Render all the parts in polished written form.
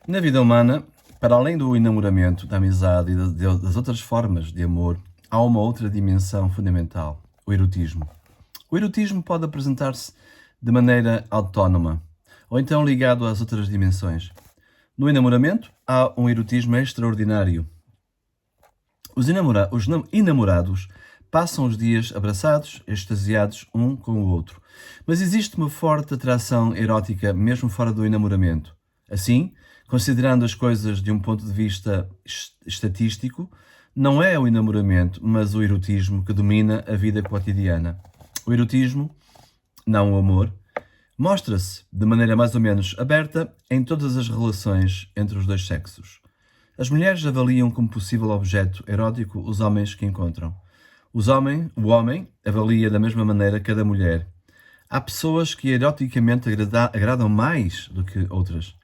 Na vida humana, para além do enamoramento, da amizade e das outras formas de amor, há uma outra dimensão fundamental: o erotismo. O erotismo pode apresentar-se de maneira autónoma ou então ligado às outras dimensões. No enamoramento, há um erotismo extraordinário. Os enamorados passam os dias abraçados, extasiados um com o outro. Mas existe uma forte atração erótica mesmo fora do enamoramento. Assim, considerando as coisas de um ponto de vista estatístico, não é o enamoramento, mas o erotismo que domina a vida cotidiana. O erotismo, não o amor, mostra-se de maneira mais ou menos aberta em todas as relações entre os dois sexos. As mulheres avaliam como possível objeto erótico os homens que encontram. O homem avalia da mesma maneira cada mulher. Há pessoas que eroticamente agradam mais do que outras.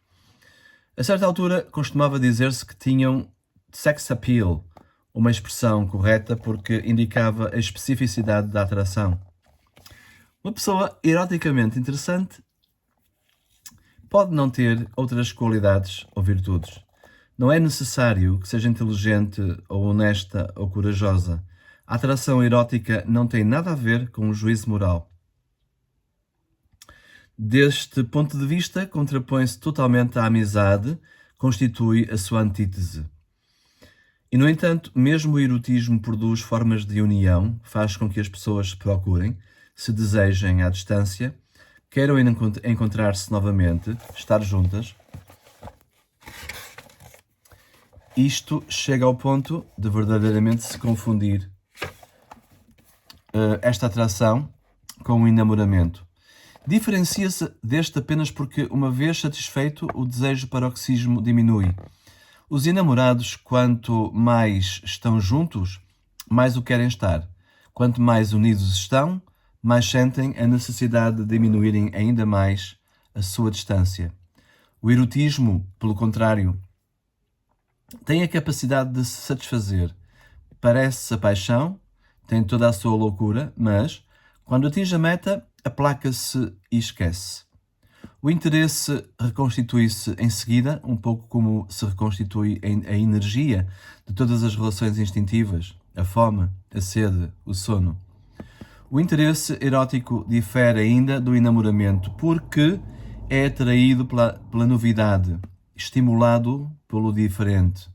A certa altura, costumava dizer-se que tinham sex appeal, uma expressão correta porque indicava a especificidade da atração. Uma pessoa eroticamente interessante pode não ter outras qualidades ou virtudes. Não é necessário que seja inteligente ou honesta ou corajosa. A atração erótica não tem nada a ver com o juízo moral. Deste ponto de vista, contrapõe-se totalmente à amizade, constitui a sua antítese. E, no entanto, mesmo o erotismo produz formas de união, faz com que as pessoas se procurem, se desejem à distância, queiram encontrar-se novamente, estar juntas. Isto chega ao ponto de verdadeiramente se confundir esta atração com o enamoramento. Diferencia-se deste apenas porque, uma vez satisfeito, o desejo paroxismo diminui. Os enamorados, quanto mais estão juntos, mais o querem estar. Quanto mais unidos estão, mais sentem a necessidade de diminuírem ainda mais a sua distância. O erotismo, pelo contrário, tem a capacidade de se satisfazer. Parece a paixão, tem toda a sua loucura, mas, quando atinge a meta, aplaca-se e esquece. O interesse reconstitui-se em seguida, um pouco como se reconstitui a energia de todas as relações instintivas, a fome, a sede, o sono. O interesse erótico difere ainda do enamoramento porque é atraído pela novidade, estimulado pelo diferente.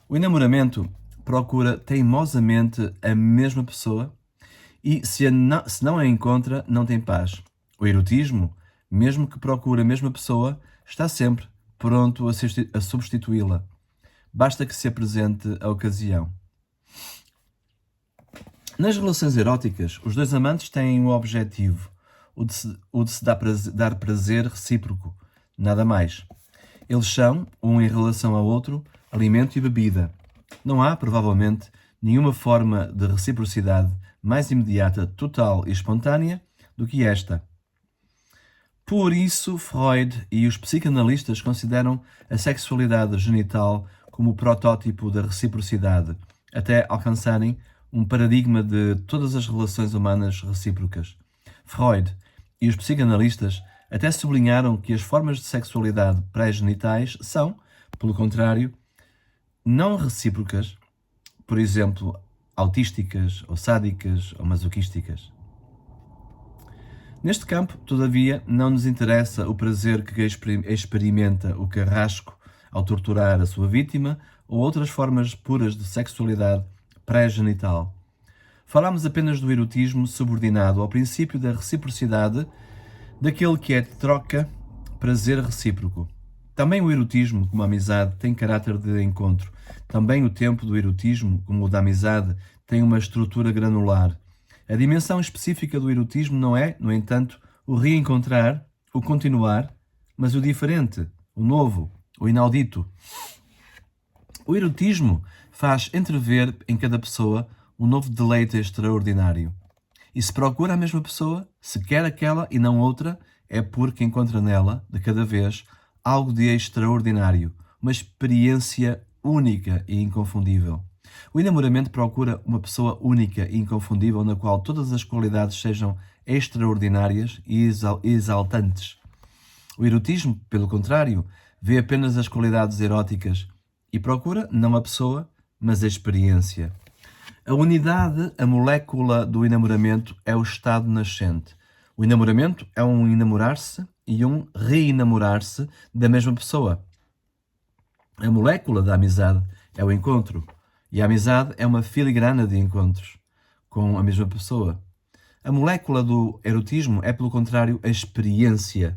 O enamoramento procura teimosamente a mesma pessoa e, se não a encontra, não tem paz. O erotismo, mesmo que procure a mesma pessoa, está sempre pronto a substituí-la. Basta que se apresente a ocasião. Nas relações eróticas, os dois amantes têm um objetivo, o de se dar prazer recíproco, nada mais. Eles são, um em relação ao outro, alimento e bebida. Não há, provavelmente, nenhuma forma de reciprocidade mais imediata, total e espontânea do que esta. Por isso, Freud e os psicanalistas consideram a sexualidade genital como o protótipo da reciprocidade, até alcançarem um paradigma de todas as relações humanas recíprocas. Freud e os psicanalistas até sublinharam que as formas de sexualidade pré-genitais são, pelo contrário, não recíprocas, por exemplo, autísticas, ou sádicas, ou masoquísticas. Neste campo, todavia, não nos interessa o prazer que experimenta o carrasco ao torturar a sua vítima ou outras formas puras de sexualidade pré-genital. Falamos apenas do erotismo subordinado ao princípio da reciprocidade, daquele que é de troca, prazer recíproco. Também o erotismo, como a amizade, tem caráter de encontro. Também o tempo do erotismo, como o da amizade, tem uma estrutura granular. A dimensão específica do erotismo não é, no entanto, o reencontrar, o continuar, mas o diferente, o novo, o inaudito. O erotismo faz entrever em cada pessoa um novo deleite extraordinário. E se procura a mesma pessoa, se quer aquela e não outra, é porque encontra nela, de cada vez, algo de extraordinário, uma experiência única e inconfundível. O enamoramento procura uma pessoa única e inconfundível na qual todas as qualidades sejam extraordinárias e exaltantes. O erotismo, pelo contrário, vê apenas as qualidades eróticas e procura não a pessoa, mas a experiência. A unidade, a molécula do enamoramento é o estado nascente. O enamoramento é um enamorar-se e um re-enamorar-se da mesma pessoa. A molécula da amizade é o encontro. E a amizade é uma filigrana de encontros com a mesma pessoa. A molécula do erotismo é, pelo contrário, a experiência.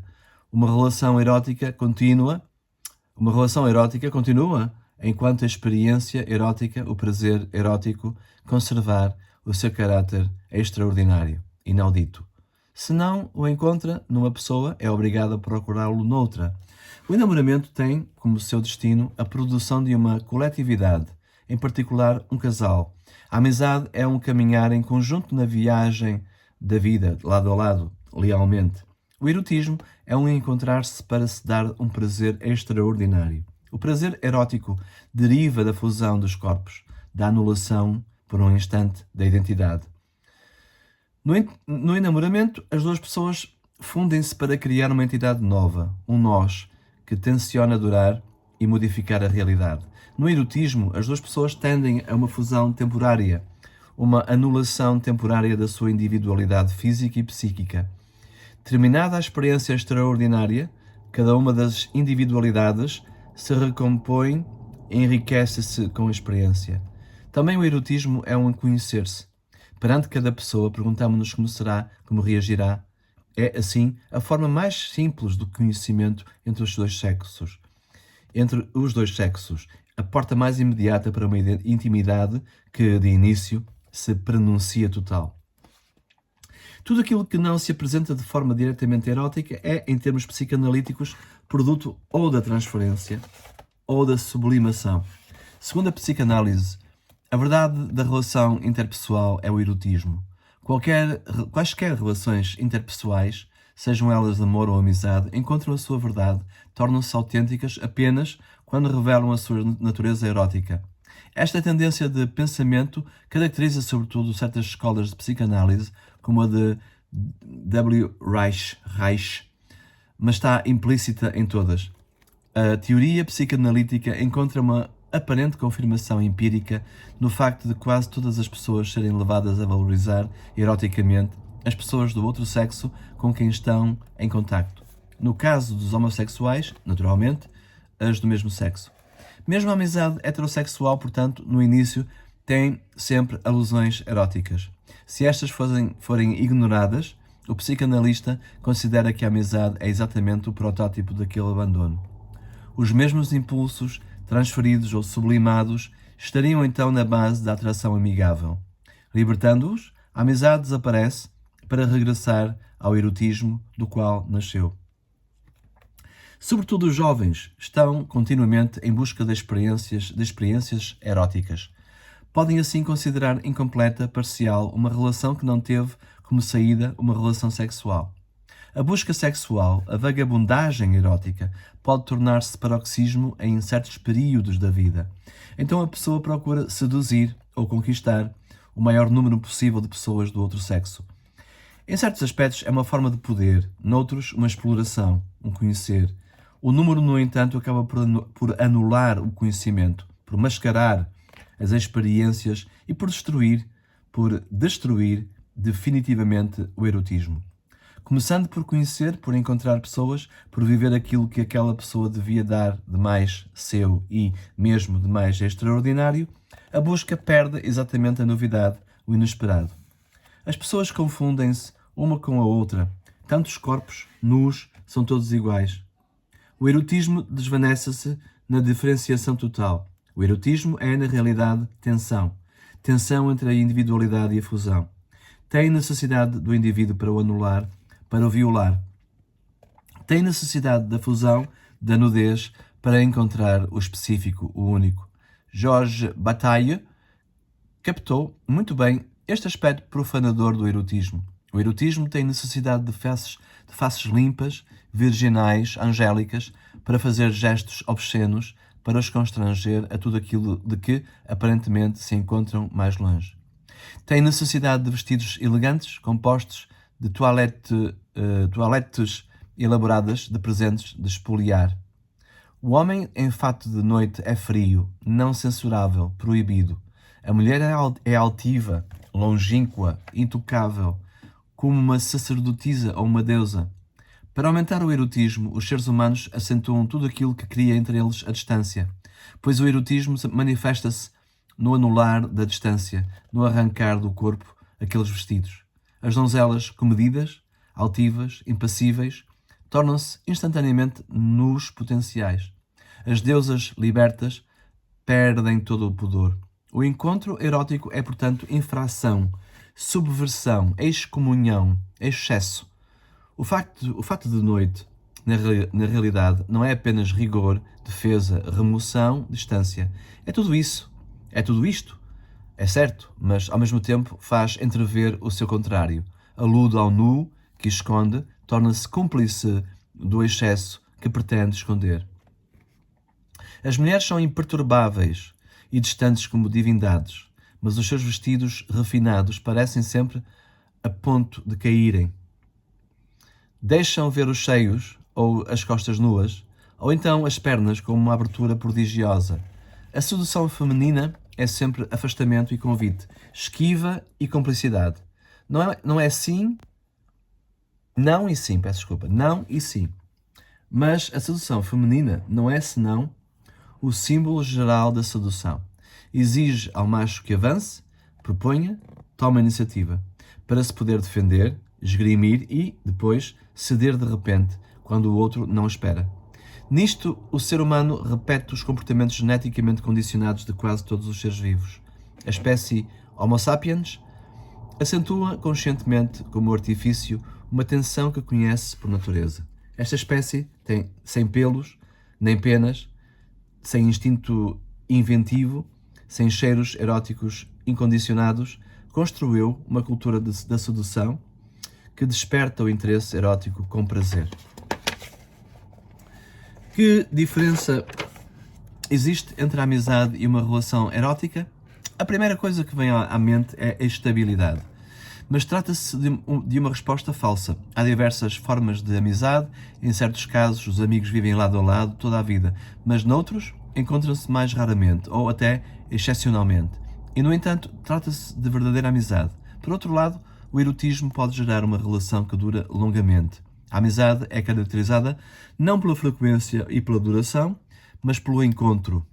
Uma relação erótica continua enquanto a experiência erótica, o prazer erótico, conservar o seu caráter extraordinário, inaudito. Se não o encontra numa pessoa, é obrigado a procurá-lo noutra. O enamoramento tem como seu destino a produção de uma coletividade, em particular um casal. A amizade é um caminhar em conjunto na viagem da vida, lado a lado, lealmente. O erotismo é um encontrar-se para se dar um prazer extraordinário. O prazer erótico deriva da fusão dos corpos, da anulação, por um instante, da identidade. No enamoramento, as duas pessoas fundem-se para criar uma entidade nova, um nós, que tenciona durar e modificar a realidade. No erotismo, as duas pessoas tendem a uma fusão temporária, uma anulação temporária da sua individualidade física e psíquica. Terminada a experiência extraordinária, cada uma das individualidades se recompõe e enriquece-se com a experiência. Também o erotismo é um conhecer-se. Perante cada pessoa, perguntamos-nos como será, como reagirá. É, assim, a forma mais simples do conhecimento entre os dois sexos. A porta mais imediata para uma intimidade que, de início, se prenuncia total. Tudo aquilo que não se apresenta de forma diretamente erótica é, em termos psicanalíticos, produto ou da transferência ou da sublimação. Segundo a psicanálise, a verdade da relação interpessoal é o erotismo. Quaisquer relações interpessoais, sejam elas de amor ou amizade, encontram a sua verdade, tornam-se autênticas apenas quando revelam a sua natureza erótica. Esta tendência de pensamento caracteriza sobretudo certas escolas de psicanálise, como a de W. Reich, mas está implícita em todas. A teoria psicanalítica encontra uma aparente confirmação empírica no facto de quase todas as pessoas serem levadas a valorizar eroticamente as pessoas do outro sexo com quem estão em contacto. No caso dos homossexuais, naturalmente, as do mesmo sexo. Mesmo a amizade heterossexual, portanto, no início, tem sempre alusões eróticas. Se estas forem ignoradas, o psicanalista considera que a amizade é exatamente o protótipo daquele abandono. Os mesmos impulsos, transferidos ou sublimados, estariam então na base da atração amigável. Libertando-os, a amizade desaparece para regressar ao erotismo do qual nasceu. Sobretudo os jovens estão continuamente em busca de experiências eróticas. Podem assim considerar incompleta, parcial, uma relação que não teve como saída uma relação sexual. A busca sexual, a vagabundagem erótica, pode tornar-se paroxismo em certos períodos da vida. Então a pessoa procura seduzir ou conquistar o maior número possível de pessoas do outro sexo. Em certos aspectos é uma forma de poder, noutros uma exploração, um conhecer. O número, no entanto, acaba por anular o conhecimento, por mascarar as experiências e por destruir definitivamente o erotismo. Começando por conhecer, por encontrar pessoas, por viver aquilo que aquela pessoa devia dar de mais seu e mesmo de mais extraordinário, a busca perde exatamente a novidade, o inesperado. As pessoas confundem-se uma com a outra. Tantos corpos, nus, são todos iguais. O erotismo desvanece-se na diferenciação total. O erotismo é, na realidade, tensão. Tensão entre a individualidade e a fusão. Tem necessidade do indivíduo para o anular, para o violar. Tem necessidade da fusão, da nudez, para encontrar o específico, o único. Georges Bataille captou muito bem este aspecto profanador do erotismo. O erotismo tem necessidade de faces limpas, virginais, angélicas, para fazer gestos obscenos, para os constranger a tudo aquilo de que, aparentemente, se encontram mais longe. Tem necessidade de vestidos elegantes, compostos de toaletes elaboradas, de presentes, de espoliar. O homem em fato de noite é frio, não censurável, proibido. A mulher é altiva, longínqua, intocável, como uma sacerdotisa ou uma deusa. Para aumentar o erotismo, os seres humanos acentuam tudo aquilo que cria entre eles a distância, pois o erotismo manifesta-se no anular da distância, no arrancar do corpo aqueles vestidos. As donzelas, comedidas, altivas, impassíveis, tornam-se instantaneamente nus potenciais. As deusas libertas perdem todo o pudor. O encontro erótico é, portanto, infração, subversão, excomunhão, excesso. O facto de noite, na realidade, não é apenas rigor, defesa, remoção, distância. É tudo isso. É tudo isto. É certo, mas ao mesmo tempo faz entrever o seu contrário. Alude ao nu que esconde, torna-se cúmplice do excesso que pretende esconder. As mulheres são imperturbáveis e distantes como divindades, mas os seus vestidos refinados parecem sempre a ponto de caírem. Deixam ver os seios ou as costas nuas, ou então as pernas com uma abertura prodigiosa. A sedução feminina é sempre afastamento e convite, esquiva e cumplicidade. Não é sim, não e sim, peço desculpa, não e sim. Mas a sedução feminina não é senão o símbolo geral da sedução. Exige ao macho que avance, proponha, tome a iniciativa, para se poder defender, esgrimir e, depois, ceder de repente, quando o outro não espera. Nisto, o ser humano repete os comportamentos geneticamente condicionados de quase todos os seres vivos. A espécie Homo sapiens acentua conscientemente, como artifício, uma tensão que conhece por natureza. Esta espécie tem sem pelos, nem penas, sem instinto inventivo, sem cheiros eróticos incondicionados, construiu uma cultura da sedução que desperta o interesse erótico com prazer. Que diferença existe entre a amizade e uma relação erótica? A primeira coisa que vem à mente é a estabilidade. Mas trata-se de uma resposta falsa. Há diversas formas de amizade. Em certos casos, os amigos vivem lado a lado toda a vida, mas noutros encontram-se mais raramente ou até excepcionalmente. E, no entanto, trata-se de verdadeira amizade. Por outro lado, o erotismo pode gerar uma relação que dura longamente. A amizade é caracterizada não pela frequência e pela duração, mas pelo encontro.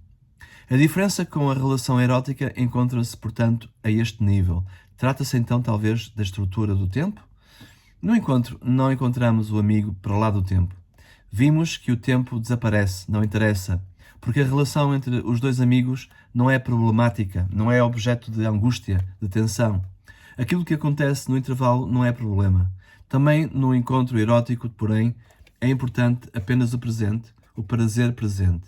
A diferença com a relação erótica encontra-se, portanto, a este nível. Trata-se então, talvez, da estrutura do tempo? No encontro, não encontramos o amigo para lá do tempo. Vimos que o tempo desaparece, não interessa, porque a relação entre os dois amigos não é problemática, não é objeto de angústia, de tensão. Aquilo que acontece no intervalo não é problema. Também no encontro erótico, porém, é importante apenas o presente, o prazer presente.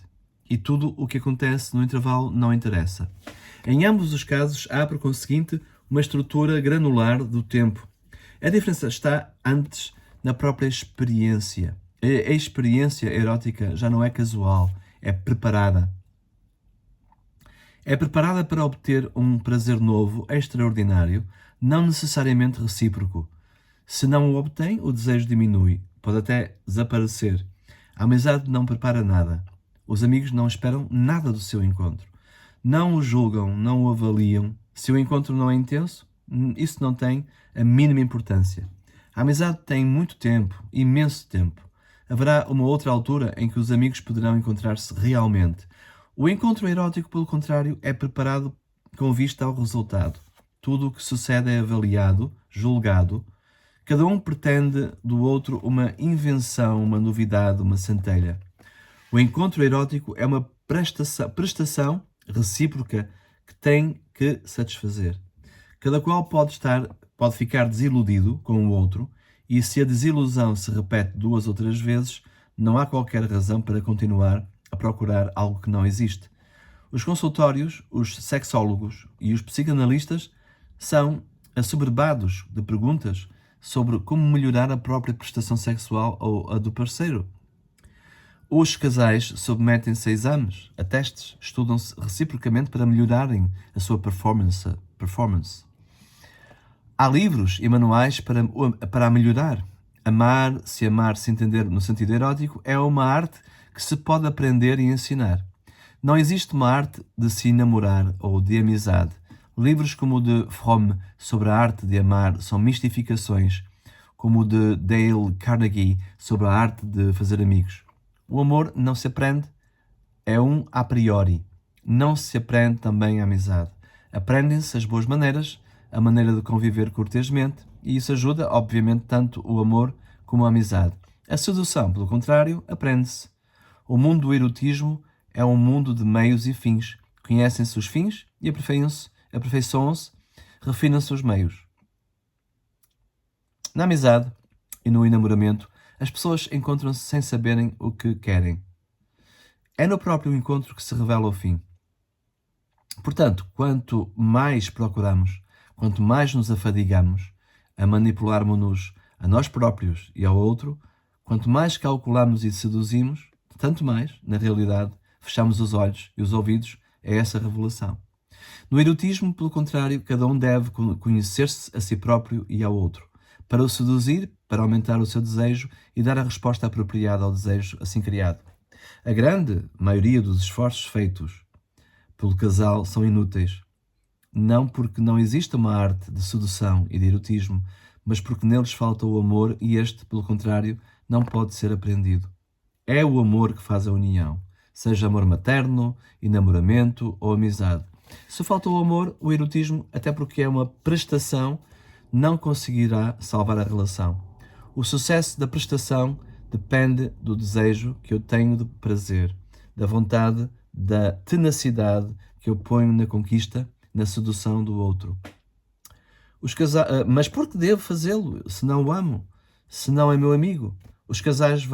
E tudo o que acontece no intervalo não interessa. Em ambos os casos, há, por conseguinte, uma estrutura granular do tempo. A diferença está antes na própria experiência. A experiência erótica já não é casual, é preparada. É preparada para obter um prazer novo, extraordinário, não necessariamente recíproco. Se não o obtém, o desejo diminui, pode até desaparecer. A amizade não prepara nada. Os amigos não esperam nada do seu encontro. Não o julgam, não o avaliam. Se o encontro não é intenso, isso não tem a mínima importância. A amizade tem muito tempo, imenso tempo. Haverá uma outra altura em que os amigos poderão encontrar-se realmente. O encontro erótico, pelo contrário, é preparado com vista ao resultado. Tudo o que sucede é avaliado, julgado. Cada um pretende do outro uma invenção, uma novidade, uma centelha. O encontro erótico é uma prestação recíproca que tem que satisfazer. Cada qual pode ficar desiludido com o outro, e se a desilusão se repete 2 ou 3 vezes, não há qualquer razão para continuar a procurar algo que não existe. Os consultórios, os sexólogos e os psicanalistas são assoberbados de perguntas sobre como melhorar a própria prestação sexual ou a do parceiro. Os casais submetem-se a exames, a testes, estudam-se reciprocamente para melhorarem a sua performance. Há livros e manuais para a melhorar. Amar, se entender no sentido erótico, é uma arte que se pode aprender e ensinar. Não existe uma arte de se enamorar ou de amizade. Livros como o de Fromm sobre a arte de amar são mistificações, como o de Dale Carnegie sobre a arte de fazer amigos. O amor não se aprende, é um a priori. Não se aprende também a amizade. Aprendem-se as boas maneiras, a maneira de conviver cortesmente, e isso ajuda, obviamente, tanto o amor como a amizade. A sedução, pelo contrário, aprende-se. O mundo do erotismo é um mundo de meios e fins. Conhecem-se os fins e aperfeiçoam-se, refinam-se os meios. Na amizade e no enamoramento, as pessoas encontram-se sem saberem o que querem. É no próprio encontro que se revela o fim. Portanto, quanto mais procuramos, quanto mais nos afadigamos a manipularmos-nos a nós próprios e ao outro, quanto mais calculamos e seduzimos, tanto mais, na realidade, fechamos os olhos e os ouvidos a essa revelação. No erotismo, pelo contrário, cada um deve conhecer-se a si próprio e ao outro, para o seduzir, para aumentar o seu desejo e dar a resposta apropriada ao desejo assim criado. A grande maioria dos esforços feitos pelo casal são inúteis. Não porque não exista uma arte de sedução e de erotismo, mas porque neles falta o amor e este, pelo contrário, não pode ser aprendido. É o amor que faz a união, seja amor materno, enamoramento ou amizade. Se falta o amor, o erotismo, até porque é uma prestação, não conseguirá salvar a relação. O sucesso da prestação depende do desejo que eu tenho de prazer, da vontade, da tenacidade que eu ponho na conquista, na sedução do outro. Mas por que devo fazê-lo, se não o amo, se não é meu amigo? Os casais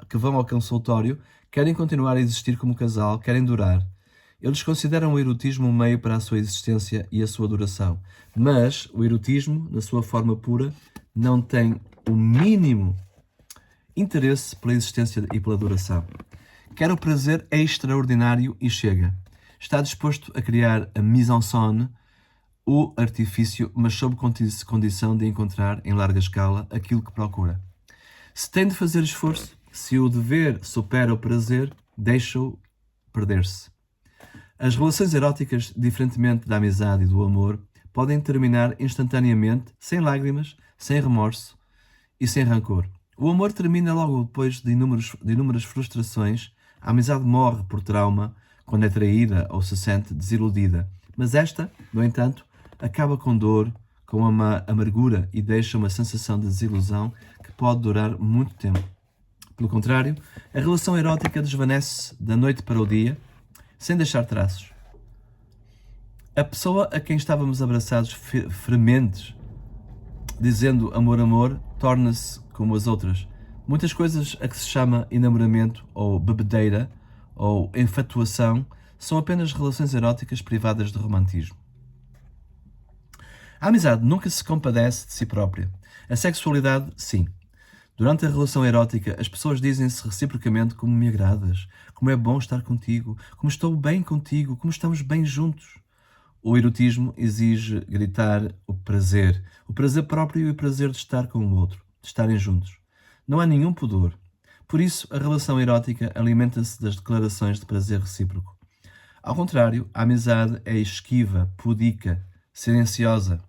que vão ao consultório querem continuar a existir como casal, querem durar. Eles consideram o erotismo um meio para a sua existência e a sua duração. Mas o erotismo, na sua forma pura, não tem o mínimo interesse pela existência e pela duração. Quer o prazer extraordinário e chega. Está disposto a criar a mise-en-scène, o artifício, mas sob condição de encontrar, em larga escala, aquilo que procura. Se tem de fazer esforço, se o dever supera o prazer, deixa-o perder-se. As relações eróticas, diferentemente da amizade e do amor, podem terminar instantaneamente, sem lágrimas, sem remorso e sem rancor. O amor termina logo depois de inúmeras frustrações. A amizade morre por trauma quando é traída ou se sente desiludida. Mas esta, no entanto, acaba com dor, com uma amargura e deixa uma sensação de desilusão que pode durar muito tempo. Pelo contrário, a relação erótica desvanece da noite para o dia, sem deixar traços. A pessoa a quem estávamos abraçados frementes, dizendo amor, amor, torna-se como as outras. Muitas coisas a que se chama enamoramento, ou bebedeira, ou infatuação, são apenas relações eróticas privadas de romantismo. A amizade nunca se compadece de si própria. A sexualidade, sim. Durante a relação erótica, as pessoas dizem-se reciprocamente como me agradas, como é bom estar contigo, como estou bem contigo, como estamos bem juntos. O erotismo exige gritar o prazer próprio e o prazer de estar com o outro, de estarem juntos. Não há nenhum pudor. Por isso, a relação erótica alimenta-se das declarações de prazer recíproco. Ao contrário, a amizade é esquiva, pudica, silenciosa.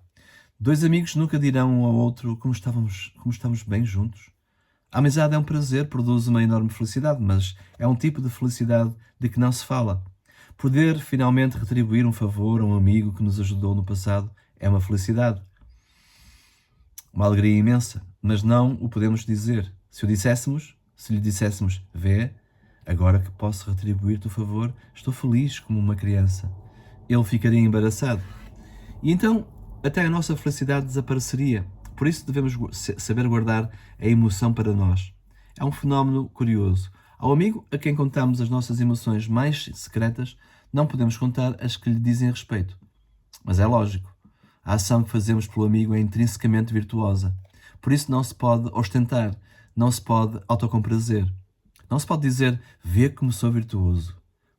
Dois amigos nunca dirão um ao outro como estamos bem juntos. A amizade é um prazer, produz uma enorme felicidade, mas é um tipo de felicidade de que não se fala. Poder finalmente retribuir um favor a um amigo que nos ajudou no passado é uma felicidade. Uma alegria imensa, mas não o podemos dizer. Se lhe disséssemos, vê, agora que posso retribuir-te o favor, estou feliz como uma criança. Ele ficaria embaraçado. E então, até a nossa felicidade desapareceria. Por isso devemos saber guardar a emoção para nós. É um fenómeno curioso. Ao amigo a quem contamos as nossas emoções mais secretas, não podemos contar as que lhe dizem respeito. Mas é lógico. A ação que fazemos pelo amigo é intrinsecamente virtuosa. Por isso não se pode ostentar, não se pode autocomprazer. Não se pode dizer, vê como sou virtuoso.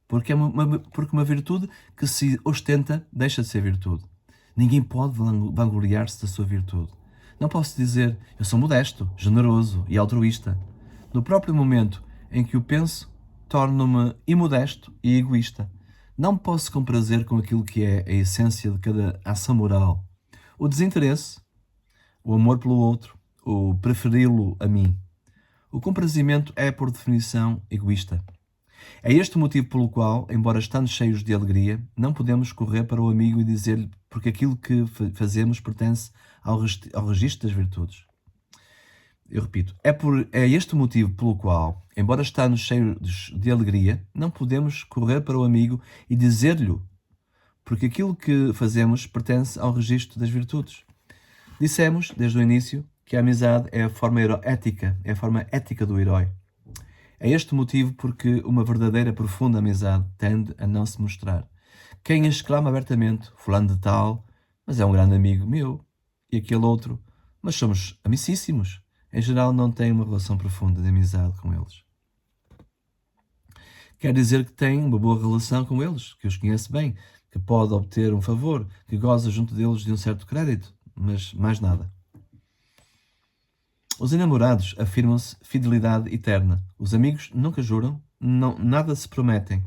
Porque uma virtude que se ostenta deixa de ser virtude. Ninguém pode vangloriar-se da sua virtude. Não posso dizer, eu sou modesto, generoso e altruísta. No próprio momento em que o penso, torno-me imodesto e egoísta. Não posso comprazer com aquilo que é a essência de cada ação moral. O desinteresse, o amor pelo outro, o preferi-lo a mim. O comprazimento é, por definição, egoísta. É este o motivo pelo qual, embora estando cheios de alegria, não podemos correr para o amigo e dizer-lhe porque aquilo que fazemos pertence ao registro das virtudes. Eu repito, é este o motivo pelo qual, embora estando cheios de alegria, não podemos correr para o amigo e dizer-lhe porque aquilo que fazemos pertence ao registro das virtudes. Dissemos, desde o início, que a amizade é a forma ética do herói. É este o motivo porque uma verdadeira, profunda amizade tende a não se mostrar. Quem exclama abertamente, fulano de tal, mas é um grande amigo meu, e aquele outro, mas somos amicíssimos, em geral não tem uma relação profunda de amizade com eles. Quer dizer que tem uma boa relação com eles, que os conhece bem, que pode obter um favor, que goza junto deles de um certo crédito, mas mais nada. Os enamorados afirmam-se fidelidade eterna. Os amigos nunca juram, nada se prometem.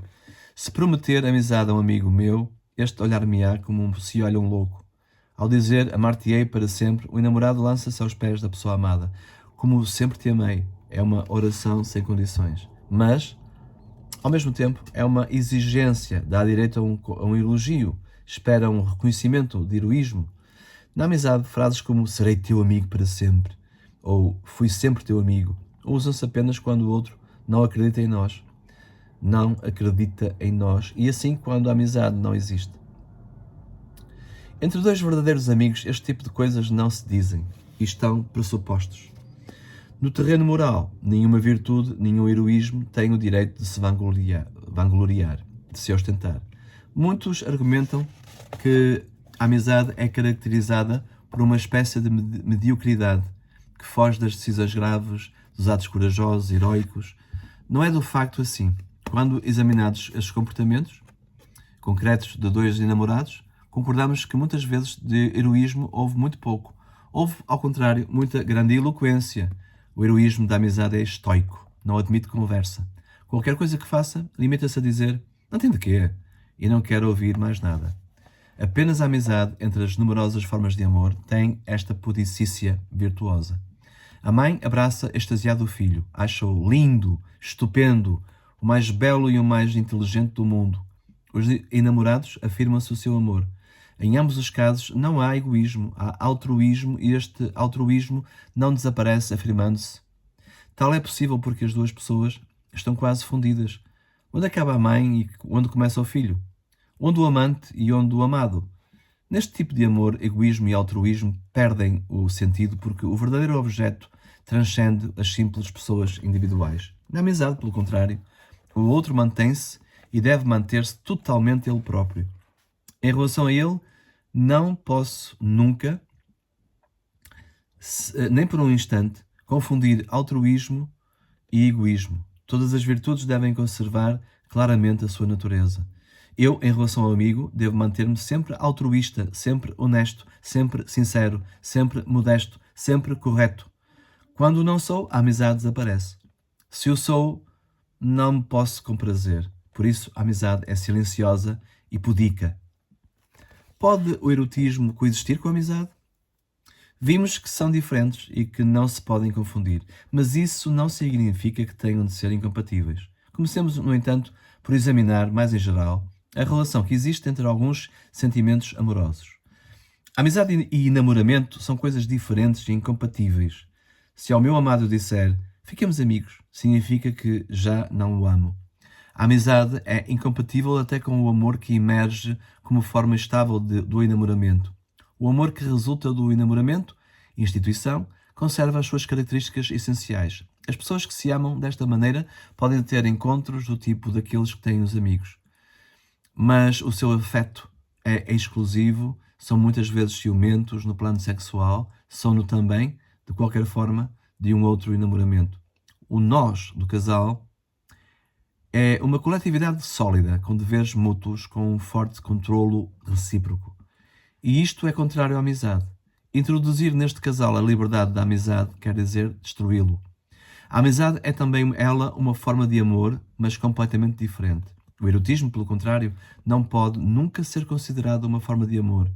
Se prometer amizade a um amigo meu, este olhar-me-á como se olha um louco. Ao dizer amar-te-ei para sempre, o enamorado lança-se aos pés da pessoa amada. Como sempre te amei, é uma oração sem condições. Mas, ao mesmo tempo, é uma exigência, dá direito a um elogio, espera um reconhecimento de heroísmo. Na amizade, frases como serei teu amigo para sempre, ou fui sempre teu amigo, usam-se apenas quando o outro não acredita em nós. Não acredita em nós, e assim quando a amizade não existe. Entre dois verdadeiros amigos, este tipo de coisas não se dizem e estão pressupostos. No terreno moral, nenhuma virtude, nenhum heroísmo tem o direito de se vangloriar, de se ostentar. Muitos argumentam que a amizade é caracterizada por uma espécie de mediocridade que foge das decisões graves, dos atos corajosos, heroicos. Não é do facto assim. Quando examinados estes comportamentos concretos de dois enamorados, concordamos que muitas vezes de heroísmo houve muito pouco. Houve, ao contrário, muita grandiloquência. O heroísmo da amizade é estoico, não admite conversa. Qualquer coisa que faça, limita-se a dizer não tem de quê e não quer ouvir mais nada. Apenas a amizade, entre as numerosas formas de amor, tem esta pudicícia virtuosa. A mãe abraça extasiado o filho, acha-o lindo, estupendo, o mais belo e o mais inteligente do mundo. Os enamorados afirmam-se o seu amor. Em ambos os casos não há egoísmo, há altruísmo e este altruísmo não desaparece afirmando-se. Tal é possível porque as duas pessoas estão quase fundidas. Onde acaba a mãe e onde começa o filho? Onde o amante e onde o amado? Neste tipo de amor, egoísmo e altruísmo perdem o sentido porque o verdadeiro objeto transcende as simples pessoas individuais. Na amizade, pelo contrário, o outro mantém-se e deve manter-se totalmente ele próprio. Em relação a ele, não posso nunca, nem por um instante, confundir altruísmo e egoísmo. Todas as virtudes devem conservar claramente a sua natureza. Eu, em relação ao amigo, devo manter-me sempre altruísta, sempre honesto, sempre sincero, sempre modesto, sempre correto. Quando não sou, a amizade desaparece. Se o sou, não me posso comprazer. Por isso, a amizade é silenciosa e pudica. Pode o erotismo coexistir com a amizade? Vimos que são diferentes e que não se podem confundir, mas isso não significa que tenham de ser incompatíveis. Comecemos, no entanto, por examinar, mais em geral, a relação que existe entre alguns sentimentos amorosos. A amizade e namoramento são coisas diferentes e incompatíveis. Se ao meu amado disser, fiquemos amigos, significa que já não o amo. A amizade é incompatível até com o amor que emerge como forma estável do enamoramento. O amor que resulta do enamoramento, instituição, conserva as suas características essenciais. As pessoas que se amam desta maneira podem ter encontros do tipo daqueles que têm os amigos. Mas o seu afeto é exclusivo, são muitas vezes ciumentos no plano sexual, são-no também, de qualquer forma, de um outro enamoramento. O nós do casal é uma coletividade sólida, com deveres mútuos, com um forte controlo recíproco. E isto é contrário à amizade. Introduzir neste casal a liberdade da amizade quer dizer destruí-lo. A amizade é também ela uma forma de amor, mas completamente diferente. O erotismo, pelo contrário, não pode nunca ser considerado uma forma de amor.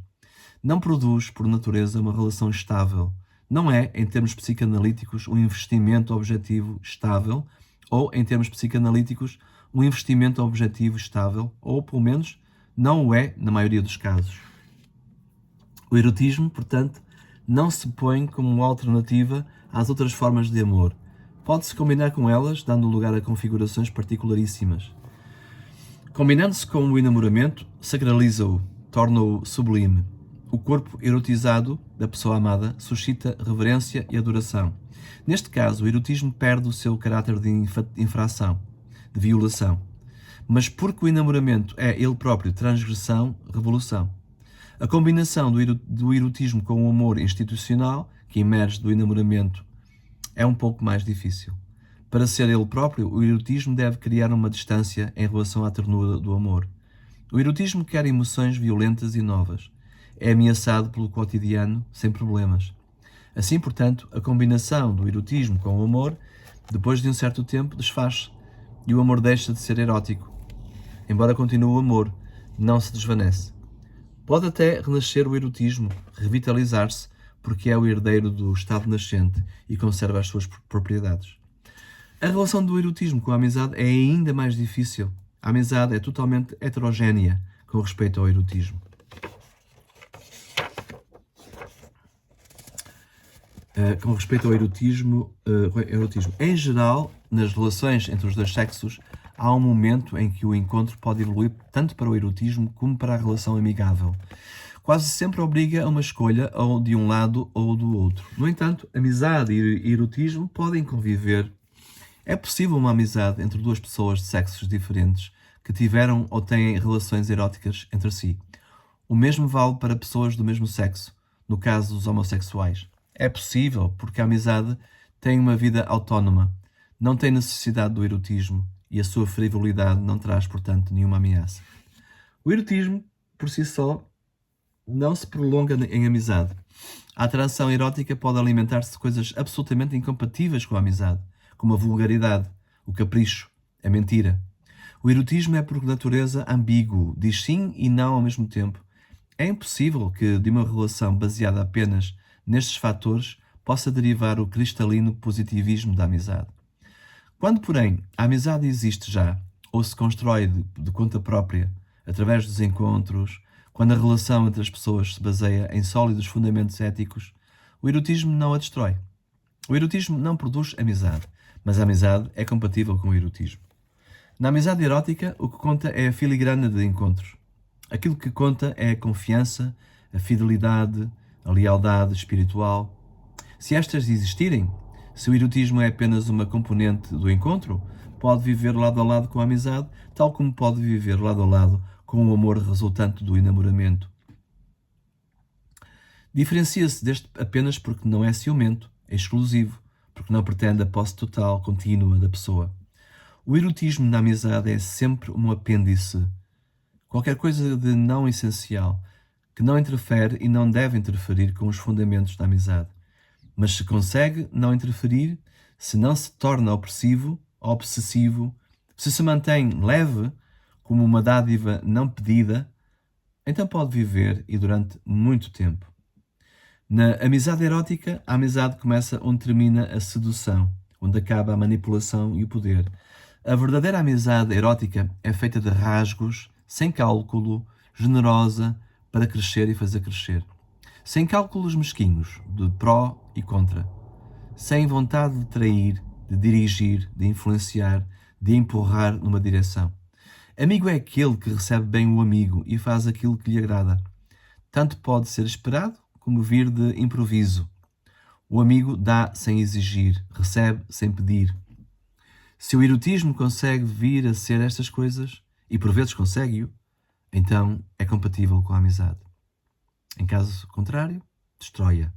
Não produz, por natureza, uma relação estável. Não é, em termos psicanalíticos, um investimento objetivo estável, ou, em termos psicanalíticos, um investimento objetivo estável, ou, pelo menos, não o é na maioria dos casos. O erotismo, portanto, não se põe como uma alternativa às outras formas de amor. Pode-se combinar com elas, dando lugar a configurações particularíssimas. Combinando-se com o enamoramento, sacraliza-o, torna-o sublime. O corpo erotizado da pessoa amada suscita reverência e adoração. Neste caso, o erotismo perde o seu caráter de infração, de violação. Mas porque o enamoramento é ele próprio transgressão, revolução. A combinação do erotismo com o amor institucional, que emerge do enamoramento, é um pouco mais difícil. Para ser ele próprio, o erotismo deve criar uma distância em relação à ternura do amor. O erotismo quer emoções violentas e novas. É ameaçado pelo cotidiano, sem problemas. Assim, portanto, a combinação do erotismo com o amor, depois de um certo tempo, desfaz-se e o amor deixa de ser erótico. Embora continue o amor, não se desvanece. Pode até renascer o erotismo, revitalizar-se, porque é o herdeiro do estado nascente e conserva as suas propriedades. A relação do erotismo com a amizade é ainda mais difícil. A amizade é totalmente heterogénea com respeito ao erotismo. Com respeito ao erotismo, em geral, nas relações entre os dois sexos, há um momento em que o encontro pode evoluir tanto para o erotismo como para a relação amigável. Quase sempre obriga a uma escolha ou de um lado ou do outro. No entanto, amizade e erotismo podem conviver. É possível uma amizade entre duas pessoas de sexos diferentes que tiveram ou têm relações eróticas entre si. O mesmo vale para pessoas do mesmo sexo, no caso dos homossexuais. É possível porque a amizade tem uma vida autónoma, não tem necessidade do erotismo e a sua frivolidade não traz, portanto, nenhuma ameaça. O erotismo, por si só, não se prolonga em amizade. A atração erótica pode alimentar-se de coisas absolutamente incompatíveis com a amizade, como a vulgaridade, o capricho, a mentira. O erotismo é, por natureza, ambíguo, diz sim e não ao mesmo tempo. É impossível que, de uma relação baseada apenas nestes fatores, possa derivar o cristalino positivismo da amizade. Quando, porém, a amizade existe já, ou se constrói de conta própria, através dos encontros, quando a relação entre as pessoas se baseia em sólidos fundamentos éticos, o erotismo não a destrói. O erotismo não produz amizade, mas a amizade é compatível com o erotismo. Na amizade erótica, o que conta é a filigrana de encontros. Aquilo que conta é a confiança, a fidelidade, a lealdade espiritual. Se estas existirem, se o erotismo é apenas uma componente do encontro, pode viver lado a lado com a amizade, tal como pode viver lado a lado com o amor resultante do enamoramento. Diferencia-se deste apenas porque não é ciumento, é exclusivo, porque não pretende a posse total, contínua da pessoa. O erotismo na amizade é sempre um apêndice, qualquer coisa de não essencial, que não interfere e não deve interferir com os fundamentos da amizade. Mas se consegue não interferir, se não se torna opressivo, obsessivo, se mantém leve, como uma dádiva não pedida, então pode viver e durante muito tempo. Na amizade erótica, a amizade começa onde termina a sedução, onde acaba a manipulação e o poder. A verdadeira amizade erótica é feita de rasgos, sem cálculo, generosa, para crescer e fazer crescer. Sem cálculos mesquinhos, de pró e contra. Sem vontade de trair, de dirigir, de influenciar, de empurrar numa direção. Amigo é aquele que recebe bem o amigo e faz aquilo que lhe agrada. Tanto pode ser esperado como vir de improviso. O amigo dá sem exigir, recebe sem pedir. Se o erotismo consegue vir a ser estas coisas, e por vezes consegue-o, então é compatível com a amizade. Em caso contrário, destrói-a.